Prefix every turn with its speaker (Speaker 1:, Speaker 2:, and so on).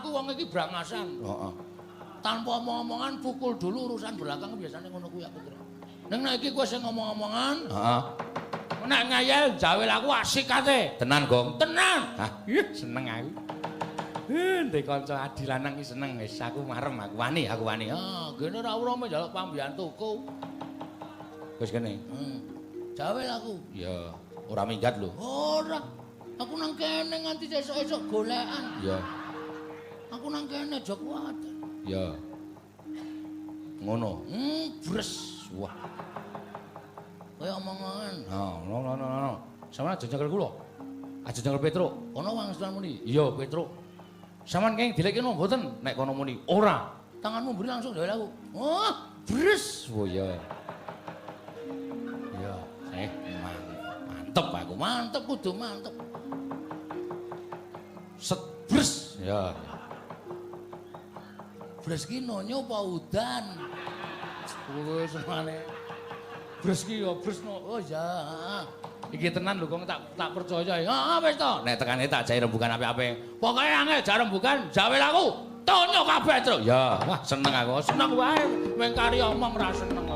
Speaker 1: aku wong iki brangasan.
Speaker 2: Heeh.
Speaker 1: Tanpa omong-omongan pukul dulu urusan belakang biasanya ngono kuwi aku kira. Ning nek iki kowe sing ngomong-omongan,
Speaker 2: Heeh.
Speaker 1: nek ngayal jawel aku asik kate.
Speaker 2: Tenan, Gong.
Speaker 1: Tenan.
Speaker 2: Hah,
Speaker 1: Seneng aku. Ndek kanca adi lanang iki seneng wis aku marem aku wani. Ah, gene ora ora njaluk pambiyantuku.
Speaker 2: Wis kene.
Speaker 1: Jawel aku.
Speaker 2: Ya, ora minggat lho.
Speaker 1: Ora. Aku nang kene nganti esuk-esuk golekan.
Speaker 2: Ya.
Speaker 1: Aku nang kene aja kuwatir.
Speaker 2: Ya. Ngono.
Speaker 1: Bres.
Speaker 2: Wah.
Speaker 1: Kaya omongan.
Speaker 2: No. Sampeyan aja nyekel kula. Aja nyekel Petruk.
Speaker 1: Kono wangsulan muni.
Speaker 2: Iya, Petruk. Sampeyan kenging dilekno mboten nek kono muni. Ora.
Speaker 1: Tanganmu beri langsung jawel aku. Oh, bres.
Speaker 2: Oh ya. Ya,
Speaker 1: Mantep kudu mantep.
Speaker 2: Set bres. Ya.
Speaker 1: Bres ki nonyo apa udan? Wis semane. Bres ki ya bresno. Oh ya.
Speaker 2: Iki tenan lho Kong tak percaya.
Speaker 1: Heeh wis to.
Speaker 2: Nek tekane tak jai rembugan apik-apik. Pokoke angel jar rembugan jawel aku. Tonyo kabeh, Truk. Ya, wah seneng aku.
Speaker 1: Seneng wae. Mengkari omong ra seneng.